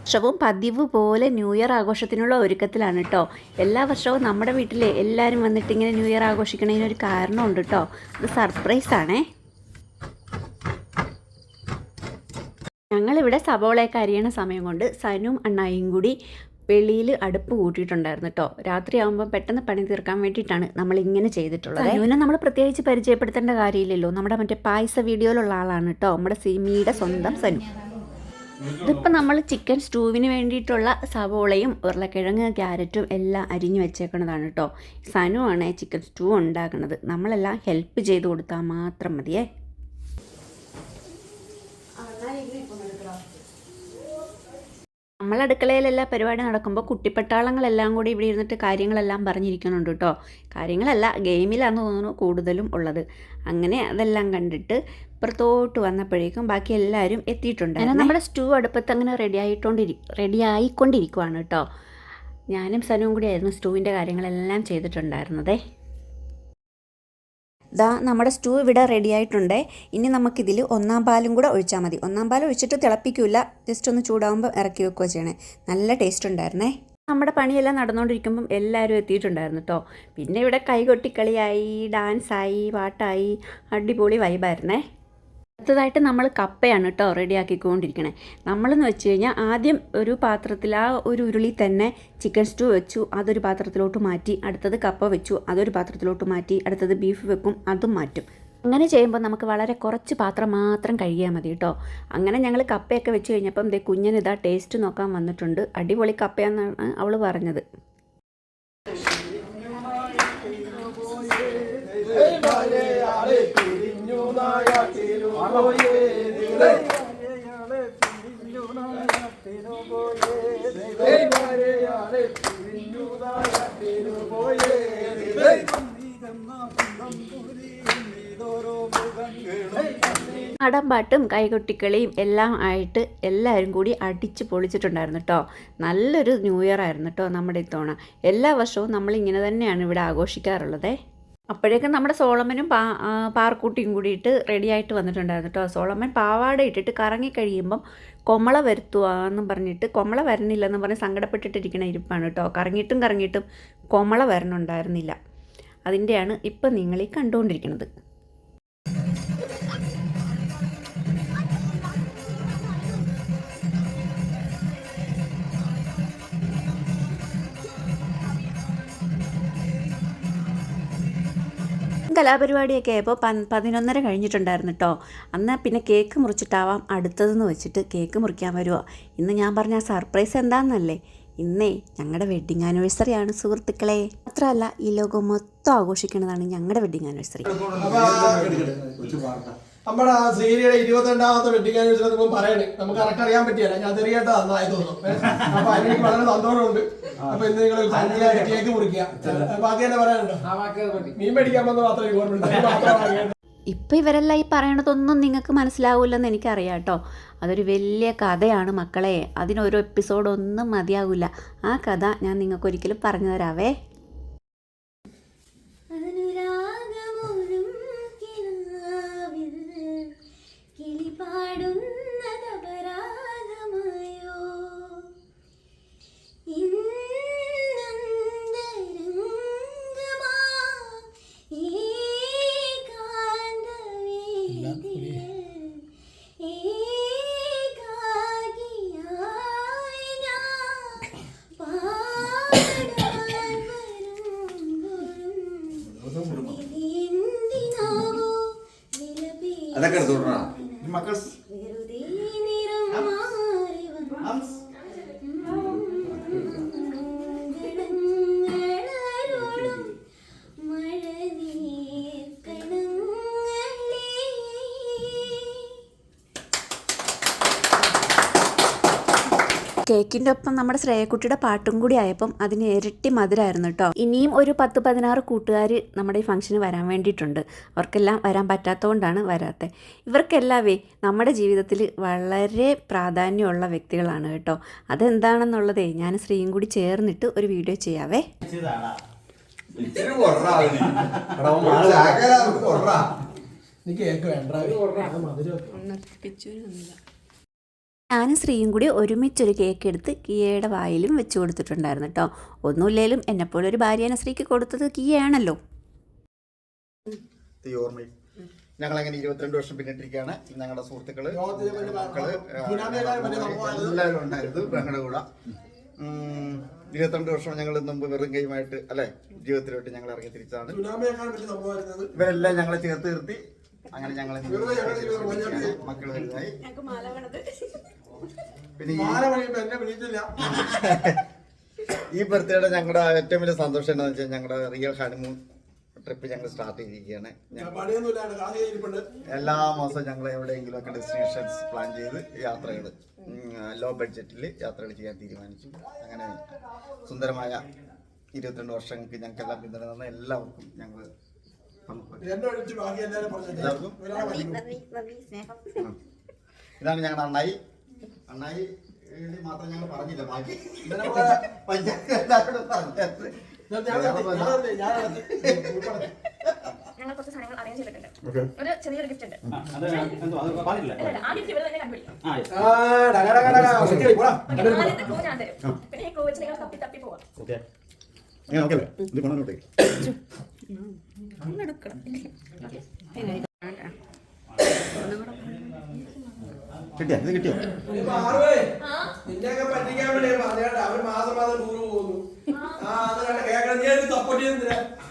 വർഷവും പതിവ് പോലെ ന്യൂ ഇയർ ആഘോഷത്തിനുള്ള ഒരുക്കത്തിലാണ് കേട്ടോ. എല്ലാ വർഷവും നമ്മുടെ വീട്ടിലെ എല്ലാവരും വന്നിട്ട് ഇങ്ങനെ ന്യൂ ഇയർ ആഘോഷിക്കണതിനൊരു കാരണമുണ്ട് കേട്ടോ. അത് സർപ്രൈസാണേ. ഞങ്ങളിവിടെ സവോളയൊക്കെ അരിയണ സമയം കൊണ്ട് സനും അണ്ണായും കൂടി വെളിയിൽ അടുപ്പ് കൂട്ടിയിട്ടുണ്ടായിരുന്നു കേട്ടോ. രാത്രിയാകുമ്പോൾ പെട്ടെന്ന് പണി തീർക്കാൻ വേണ്ടിയിട്ടാണ് നമ്മളിങ്ങനെ ചെയ്തിട്ടുള്ളത്. സനുവിനെ നമ്മൾ പ്രത്യേകിച്ച് പരിചയപ്പെടുത്തേണ്ട കാര്യമില്ലല്ലോ. നമ്മുടെ മറ്റേ പായസ വീഡിയോയിലുള്ള ആളാണ് കേട്ടോ, നമ്മുടെ സിമിയുടെ സ്വന്തം സനു. ഇതിപ്പോൾ നമ്മൾ ചിക്കൻ സ്റ്റൂവിന് വേണ്ടിയിട്ടുള്ള സവോളയും ഉരുളക്കിഴങ്ങ് ക്യാരറ്റും എല്ലാം അരിഞ്ഞു വെച്ചേക്കുന്നതാണ് കേട്ടോ. സനു ആണ് ചിക്കൻ സ്റ്റൂ ഉണ്ടാക്കുന്നത്. നമ്മളെല്ലാം ഹെൽപ്പ് ചെയ്ത് കൊടുത്താൽ മാത്രം മതിയേ. നമ്മളടുക്കളയിലെല്ലാം പരിപാടി നടക്കുമ്പോൾ കുട്ടിപ്പട്ടാളങ്ങളെല്ലാം കൂടി ഇവിടെ ഇരുന്നിട്ട് കാര്യങ്ങളെല്ലാം പറഞ്ഞിരിക്കുന്നുണ്ട് കേട്ടോ. കാര്യങ്ങളല്ല, ഗെയിമിലാണെന്ന് തോന്നുന്നു കൂടുതലും ഉള്ളത്. അങ്ങനെ അതെല്ലാം കണ്ടിട്ട് ഇപ്പുറത്തോട്ട് വന്നപ്പോഴേക്കും ബാക്കി എല്ലാവരും എത്തിയിട്ടുണ്ട്. അങ്ങനെ നമ്മുടെ സ്റ്റൂ അടുപ്പത്ത് അങ്ങനെ റെഡിയായിക്കൊണ്ടിരിക്കുവാണ് കേട്ടോ. ഞാനും സനുവും കൂടി ആയിരുന്നു സ്റ്റൂവിൻ്റെ കാര്യങ്ങളെല്ലാം ചെയ്തിട്ടുണ്ടായിരുന്നതേ. നമ്മുടെ സ്റ്റൂ ഇവിടെ റെഡി ആയിട്ടുണ്ട്. ഇനി നമുക്കിതിൽ ഒന്നാം പാലും കൂടെ ഒഴിച്ചാൽ മതി. ഒന്നാം പാൽ ഒഴിച്ചിട്ട് തിളപ്പിക്കില്ല, ജസ്റ്റ് ഒന്ന് ചൂടാകുമ്പോൾ ഇറക്കി വെക്കുകയോ ചെയ്യണേ. നല്ല ടേസ്റ്റ് ഉണ്ടായിരുന്നേ. നമ്മുടെ പണിയെല്ലാം നടന്നുകൊണ്ടിരിക്കുമ്പം എല്ലാവരും എത്തിയിട്ടുണ്ടായിരുന്നു കേട്ടോ. പിന്നെ ഇവിടെ കൈകൊട്ടിക്കളിയായി, ഡാൻസായി, പാട്ടായി, അടിപൊളി വൈബായിരുന്നേ. അടുത്തതായിട്ട് നമ്മൾ കപ്പയാണ് കേട്ടോ റെഡിയാക്കിക്കൊണ്ടിരിക്കണേ. നമ്മളെന്ന് വെച്ച് കഴിഞ്ഞാൽ ആദ്യം ഒരു പാത്രത്തിൽ ആ ഒരു ഉരുളി തന്നെ ചിക്കൻ സ്റ്റൂ വെച്ചു, അതൊരു പാത്രത്തിലോട്ട് മാറ്റി. അടുത്തത് കപ്പ വെച്ചു, അതൊരു പാത്രത്തിലോട്ട് മാറ്റി. അടുത്തത് ബീഫ് വെക്കും, അതും മാറ്റും. അങ്ങനെ ചെയ്യുമ്പോൾ നമുക്ക് വളരെ കുറച്ച് പാത്രം മാത്രം കഴുകിയാൽ മതി കേട്ടോ. അങ്ങനെ ഞങ്ങൾ കപ്പയൊക്കെ വെച്ച് കഴിഞ്ഞപ്പം കുഞ്ഞിനിതാ ടേസ്റ്റ് നോക്കാൻ വന്നിട്ടുണ്ട്. അടിപൊളി കപ്പയാണെന്നാണ് അവൾ പറഞ്ഞത്. നാടൻപാട്ടും കൈകൊട്ടിക്കളിയും എല്ലാം ആയിട്ട് എല്ലാവരും കൂടി അടിച്ച് പൊളിച്ചിട്ടുണ്ടായിരുന്നു കേട്ടോ. നല്ലൊരു ന്യൂ ഇയർ ആയിരുന്നു കേട്ടോ നമ്മുടെ ഇത്തവണ. എല്ലാ വർഷവും നമ്മളിങ്ങനെ തന്നെയാണ് ഇവിടെ ആഘോഷിക്കാറുള്ളത്. അപ്പോഴേക്കും നമ്മുടെ സോളമനും പാർക്കൂട്ടിയും കൂടിയിട്ട് റെഡിയായിട്ട് വന്നിട്ടുണ്ടായിരുന്നു കേട്ടോ. സോളമൻ പാവാട ഇട്ടിട്ട് കറങ്ങിക്കഴിയുമ്പം കൊമള വരുത്തുകയെന്നും പറഞ്ഞിട്ട് കൊമള വരണില്ലെന്ന് പറഞ്ഞ് സങ്കടപ്പെട്ടിട്ടിരിക്കണ ഇരിപ്പാണ് കേട്ടോ. കറങ്ങിയിട്ടും കൊമള വരണുണ്ടായിരുന്നില്ല. അതിൻ്റെയാണ് ഇപ്പം നിങ്ങൾ ഈ കണ്ടുകൊണ്ടിരിക്കുന്നത്. കലാപരിപാടിയൊക്കെ ആയപ്പോൾ 11:30 കഴിഞ്ഞിട്ടുണ്ടായിരുന്നു കേട്ടോ. അന്ന് പിന്നെ കേക്ക് മുറിച്ചിട്ടാവാം അടുത്തതെന്ന് വെച്ചിട്ട് കേക്ക് മുറിക്കാൻ വരുമോ. ഇന്ന് ഞാൻ പറഞ്ഞ സർപ്രൈസ് എന്താണെന്നല്ലേ, ഇന്നേ ഞങ്ങളുടെ വെഡ്ഡിങ് ആനിവേഴ്സറിയാണ് സുഹൃത്തുക്കളെ. മാത്രമല്ല ഈ ലോകം മൊത്തം ആഘോഷിക്കുന്നതാണ് ഞങ്ങളുടെ വെഡ്ഡിങ് ആനിവേഴ്സറി. നമ്മുടെ ശ്രീനിയുടെ 22ാമത്തെ വെഡിങ് ആനിവേഴ്സറി നമുക്ക് പറയണേ. നമുക്ക് കറക്റ്റ് അറിയാൻ പറ്റിയല്ല, ഞാൻ ചെറിയായിട്ട് നന്നായി തോന്നുന്നു. അപ്പൊ അതിനെനിക്ക് വളരെ സന്തോഷമുണ്ട്. അപ്പൊ ഇന്ന് നിങ്ങൾ കേക്ക് മുറിക്കുക. ബാക്കി തന്നെ പറയാനുണ്ടോ? മീൻ മേടിക്കാൻ വന്ന് മാത്രമേ ഗവൺമെന്റ്. ഇപ്പം ഇവരെല്ലാം ഈ പറയണതൊന്നും നിങ്ങൾക്ക് മനസ്സിലാവില്ലെന്ന് എനിക്കറിയാം കേട്ടോ. അതൊരു വലിയ കഥയാണ് മക്കളെ. അതിനൊരു എപ്പിസോഡൊന്നും മതിയാവില്ല. ആ കഥ ഞാൻ നിങ്ങൾക്കൊരിക്കലും പറഞ്ഞു തരാവേ. അതൊക്കെ എടുത്തോട്ടാ മക്കൾ. കേക്കിൻ്റെ ഒപ്പം നമ്മുടെ ശ്രേയക്കുട്ടിയുടെ പാട്ടും കൂടി ആയപ്പം അതിന് ഇരട്ടി മധുരമായിരുന്നു കേട്ടോ. ഇനിയും ഒരു 10-16 കൂട്ടുകാർ നമ്മുടെ ഈ ഫംഗ്ഷന് വരാൻ വേണ്ടിയിട്ടുണ്ട്. അവർക്കെല്ലാം വരാൻ പറ്റാത്തതുകൊണ്ടാണ് വരാത്തത്. ഇവർക്കെല്ലാവേ നമ്മുടെ ജീവിതത്തിൽ വളരെ പ്രാധാന്യമുള്ള വ്യക്തികളാണ് കേട്ടോ. അതെന്താണെന്നുള്ളതേ ഞാൻ ശ്രീയും കൂടി ചേർന്നിട്ട് ഒരു വീഡിയോ ചെയ്യാവേ. കേക്ക് വേണ്ട. ഞാനും ശ്രീയും കൂടി ഒരുമിച്ചൊരു കേക്ക് എടുത്ത് കിയയുടെ വായിലും വെച്ച് കൊടുത്തിട്ടുണ്ടായിരുന്നു കേട്ടോ. ഒന്നുമില്ലേലും എന്നെപ്പോലെ ഒരു ഭാര്യേനെ ശ്രീക്ക് കൊടുത്തത് കിയയാണല്ലോ. ഞങ്ങളങ്ങനെ 22 വർഷം പിന്നിട്ടിരിക്കുകയാണ്. ഞങ്ങളുടെ സുഹൃത്തുക്കള് മക്കള് എല്ലാവരും ഉണ്ടായിരുന്നു ഞങ്ങളുടെ കൂടെ. 22 വർഷം ഞങ്ങൾ മുമ്പ് വെറും കൈയുമായിട്ട് അല്ലെ ജീവിതത്തിലോട്ട് ഞങ്ങൾ ഇറങ്ങി തിരിച്ചാണ്. ഇവരെല്ലാം ഞങ്ങളെ ചേർത്ത് നിർത്തി അങ്ങനെ ഞങ്ങളെ മക്കൾ വലുതായി. പിന്നെ ഈ ബർത്ത്ഡേയുടെ ഞങ്ങളുടെ ഏറ്റവും വലിയ സന്തോഷം എന്താണെന്ന് വെച്ചാൽ ഞങ്ങളുടെ റിയൽ ഹണിമൂൺ ട്രിപ്പ് ഞങ്ങൾ സ്റ്റാർട്ട് ചെയ്തിരിക്കുകയാണ്. എല്ലാ മാസവും ഞങ്ങൾ എവിടെയെങ്കിലും ഒക്കെ ഡെസ്റ്റിനേഷൻസ് പ്ലാൻ ചെയ്ത് യാത്രകൾ ലോ ബഡ്ജറ്റിൽ യാത്രകൾ ചെയ്യാൻ തീരുമാനിച്ചു. അങ്ങനെ സുന്ദരമായ 22 വർഷങ്ങൾക്ക് ഞങ്ങൾക്കെല്ലാം പിന്തുണ തന്ന എല്ലാവർക്കും ഞങ്ങൾ ഇതാണ് ഞങ്ങളുടെ അണ്ണായി. അണ്ണായി മാത്രം ഞങ്ങൾ പറഞ്ഞില്ല, ബാക്കി പഞ്ചായത്ത് എല്ലാവരോടും പറഞ്ഞത്. ഞങ്ങൾ കുറച്ച് സാധനങ്ങൾ അറേഞ്ച് ചെയ്തിട്ടുണ്ട്. ഒരു ചെറിയൊരു ഗിഫ്റ്റ് ഉണ്ട്. ആദ്യത്തെ ക്ലൂ ഞാൻ തരും. പിന്നെ ഈ ക്ലൂ വെച്ച് നിങ്ങൾ തപ്പി തപ്പി പോവാം. കിട്ടിയോ? നിന്നെയൊക്കെ പറ്റിക്കാൻ വേണ്ടി പറഞ്ഞേട്ടാ. അവർ മാസം മാസം ടൂർ പോകുന്നു.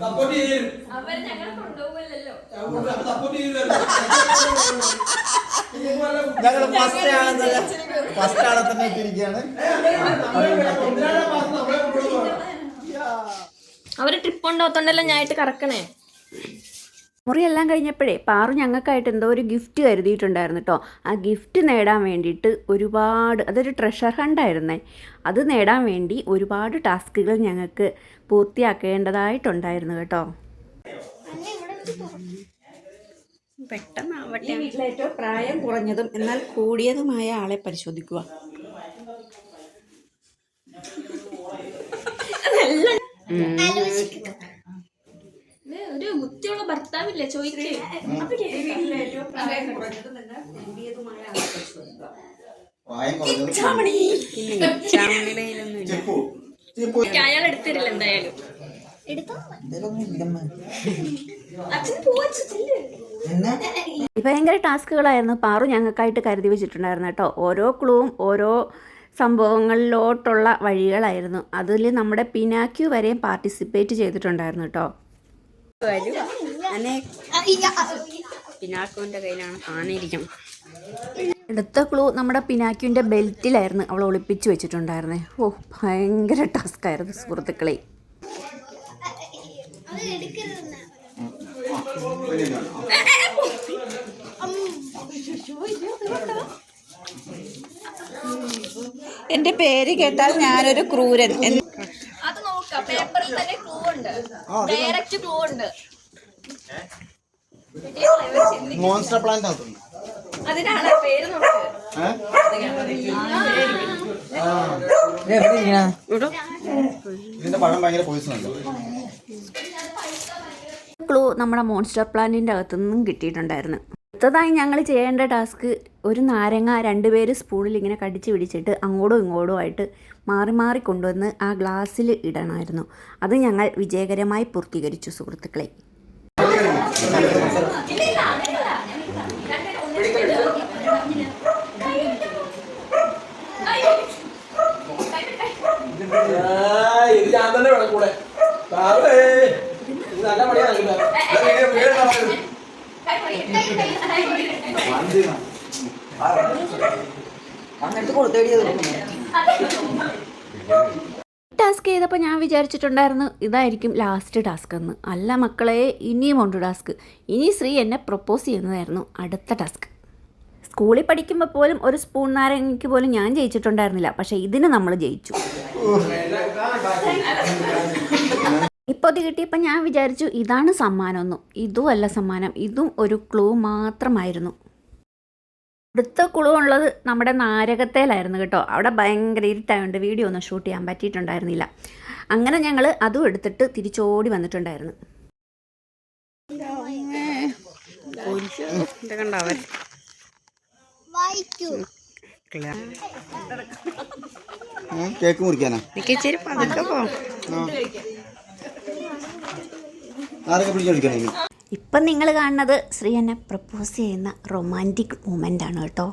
സപ്പോർട്ട് ചെയ്യും. അവർ ഞങ്ങൾ കൊണ്ടുപോകില്ലല്ലോ. സപ്പോർട്ട് ചെയ്യില്ല. ഞങ്ങൾ ഫസ്റ്റ് ആളെ തന്നെ എത്തിയിരിക്കുകയാണ്. അവര് ട്രിപ്പ് ഉണ്ടാകത്തോണ്ടല്ലോ ഞാനായിട്ട് കറക്കണേ. മുറിയെല്ലാം കഴിഞ്ഞപ്പോഴേ പാറു ഞങ്ങൾക്കായിട്ട് എന്തോ ഒരു ഗിഫ്റ്റ് കരുതിയിട്ടുണ്ടായിരുന്നു കേട്ടോ. ആ ഗിഫ്റ്റ് നേടാൻ വേണ്ടിയിട്ട് അതൊരു ട്രഷർ ഹണ്ടായിരുന്നേ. അത് നേടാൻ വേണ്ടി ഒരുപാട് ടാസ്കുകൾ ഞങ്ങൾക്ക് പൂർത്തിയാക്കേണ്ടതായിട്ടുണ്ടായിരുന്നു കേട്ടോ. പെട്ടെന്നാവട്ടെ. വീട്ടിലേറ്റവും പ്രായം കുറഞ്ഞതും എന്നാൽ കൂടിയതുമായ ആളെ പരിശോധിക്കുക. ഒരു ബുദ്ധിയുള്ള ഭർത്താവില്ലേ ചോദിക്കേ. അയാൾ എടുത്തരില്ല എന്തായാലും. ഭയങ്കര ടാസ്കുകളായിരുന്നു പാറു ഞങ്ങൾക്കായിട്ട് കരുതി വെച്ചിട്ടുണ്ടായിരുന്നു കേട്ടോ. ഓരോ ക്ലൂവും ഓരോ സംഭവങ്ങളിലോട്ടുള്ള വഴികളായിരുന്നു. അതിൽ നമ്മുടെ പിനാക്യു വരെയും പാർട്ടിസിപ്പേറ്റ് ചെയ്തിട്ടുണ്ടായിരുന്നു കേട്ടോ. പിനാക്കുവിൻ്റെ കയ്യിലാണ് കാണിയിരിക്കുന്നത്. അടുത്ത ക്ലൂ നമ്മുടെ പിനാക്യുവിൻ്റെ ബെൽറ്റിലായിരുന്നു അവൾ ഒളിപ്പിച്ച് വെച്ചിട്ടുണ്ടായിരുന്നേ. ഓ, ഭയങ്കര ടാസ്കായിരുന്നു സുഹൃത്തുക്കളെ. എൻ്റെ പേര് കേട്ടാൽ ഞാനൊരു ക്രൂരൻ. അത് നോക്കാം, പേപ്പറിൽ തന്നെ ക്ലൂ ഉണ്ട്, ഡയറക്റ്റ് ക്ലൂ ഉണ്ട്. മോൺസ്റ്റർ പ്ലാന്റ് അതിനാണ് പേര് നോക്ക്. ഇതിന്റെ പഴം ഭയങ്കര പോയിസൺ ഉണ്ട്. ക്ലൂ നമ്മുടെ മോൺസ്റ്റർ പ്ലാന്റിൻ്റെ അകത്തുനിന്നും കിട്ടിയിട്ടുണ്ടായിരുന്നു. അടുത്തതായി ഞങ്ങൾ ചെയ്യേണ്ട ടാസ്ക് ഒരു നാരങ്ങ 2 പേര് സ്പൂണിൽ ഇങ്ങനെ കടിച്ച് പിടിച്ചിട്ട് അങ്ങോട്ടും ഇങ്ങോട്ടും ആയിട്ട് മാറി മാറി കൊണ്ടുവന്ന് ആ ഗ്ലാസ്സിൽ ഇടണമായിരുന്നു. അത് ഞങ്ങൾ വിജയകരമായി പൂർത്തീകരിച്ചു സുഹൃത്തുക്കളെ. ഞാൻ തന്നെ വേണം കൂടെ. നല്ല പണിയാണ്. ടാസ്ക് ചെയ്തപ്പോൾ ഞാൻ വിചാരിച്ചിട്ടുണ്ടായിരുന്നു ഇതായിരിക്കും ലാസ്റ്റ് ടാസ്ക് എന്ന്. അല്ല മക്കളെ, ഇനിയും ഉണ്ട് ടാസ്ക്. ഇനി ശ്രീ എന്നെ പ്രപ്പോസ് ചെയ്യുന്നതായിരുന്നു അടുത്ത ടാസ്ക്. സ്കൂളിൽ പഠിക്കുമ്പോൾ പോലും ഒരു സ്പൂൺ നാരങ്ങയ്ക്ക് പോലും ഞാൻ ജയിച്ചിട്ടുണ്ടായിരുന്നില്ല. പക്ഷേ ഇതിന് നമ്മൾ ജയിച്ചു. ഇപ്പോൾ ഇത് കിട്ടിയപ്പോൾ ഞാൻ വിചാരിച്ചു ഇതാണ് സമ്മാനമൊന്നും. ഇതും അല്ല സമ്മാനം, ഇതും ഒരു ക്ലൂ മാത്രമായിരുന്നു. അടുത്ത ക്ലൂ ഉള്ളത് നമ്മുടെ നാരകത്തേലായിരുന്നു കേട്ടോ. അവിടെ ഭയങ്കര ഇരുട്ടായതുകൊണ്ട് വീഡിയോ ഒന്നും ഷൂട്ട് ചെയ്യാൻ പറ്റിയിട്ടുണ്ടായിരുന്നില്ല. അങ്ങനെ ഞങ്ങൾ അതും എടുത്തിട്ട് തിരിച്ചോടി വന്നിട്ടുണ്ടായിരുന്നു. കേക്ക് മുറിക്കാനാ ഇച്ചിരി പതുക്കെ പോ. ആരൊക്കെ പിടിച്ചെടുക്കണേ ഇപ്പം നിങ്ങൾ കാണുന്നത് ശ്രീ എന്നെ പ്രപ്പോസ് ചെയ്യുന്ന റൊമാൻറ്റിക് മൂമെൻ്റ് ആണ് കേട്ടോ.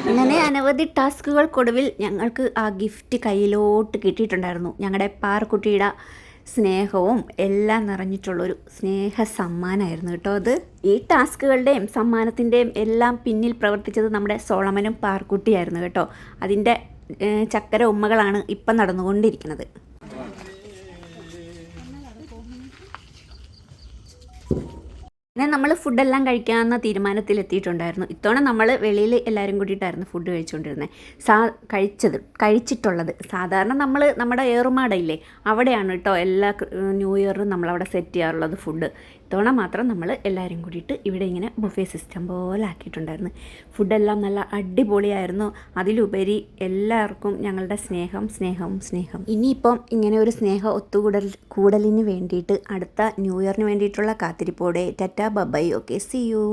അങ്ങനെ അനവധി ടാസ്കുകൾക്കൊടുവിൽ ഞങ്ങൾക്ക് ആ ഗിഫ്റ്റ് കയ്യിലോട്ട് കിട്ടിയിട്ടുണ്ടായിരുന്നു. ഞങ്ങളുടെ പാറക്കുട്ടിയുടെ സ്നേഹവും എല്ലാം നിറഞ്ഞിട്ടുള്ളൊരു സ്നേഹ സമ്മാനമായിരുന്നു കേട്ടോ അത്. ഈ ടാസ്കുകളുടെയും സമ്മാനത്തിൻ്റെയും എല്ലാം പിന്നിൽ പ്രവർത്തിച്ചത് നമ്മുടെ സോളമനും പാറക്കുട്ടിയായിരുന്നു കേട്ടോ. അതിൻ്റെ ചക്കര ഉമ്മകളാണ് ഇപ്പം നടന്നുകൊണ്ടിരിക്കുന്നത്. അങ്ങനെ നമ്മൾ ഫുഡെല്ലാം കഴിക്കാമെന്ന തീരുമാനത്തിലെത്തിയിട്ടുണ്ടായിരുന്നു. ഇത്തവണ നമ്മൾ വെളിയിൽ എല്ലാവരും കൂടിയിട്ടായിരുന്നു ഫുഡ് കഴിച്ചുകൊണ്ടിരുന്നത്. കഴിച്ചിട്ടുള്ളത് സാധാരണ നമ്മൾ നമ്മുടെ ഏറുമാടയില്ലേ അവിടെയാണ് കേട്ടോ എല്ലാ ന്യൂ ഇയറിനും നമ്മളവിടെ സെറ്റ് ചെയ്യാറുള്ളത് ഫുഡ്. ഇത്തവണ മാത്രം നമ്മൾ എല്ലാവരും കൂടിയിട്ട് ഇവിടെ ഇങ്ങനെ ബുഫേ സിസ്റ്റം പോലെ ആക്കിയിട്ടുണ്ടായിരുന്നു. ഫുഡെല്ലാം നല്ല അടിപൊളിയായിരുന്നു. അതിലുപരി എല്ലാവർക്കും ഞങ്ങളുടെ സ്നേഹം. ഇനിയിപ്പം ഇങ്ങനെ ഒരു ഒത്തുകൂടലിന് വേണ്ടിയിട്ട് അടുത്ത ന്യൂ ഇയറിന് വേണ്ടിയിട്ടുള്ള കാത്തിരിപ്പോടെ tata bye. Okay, see U.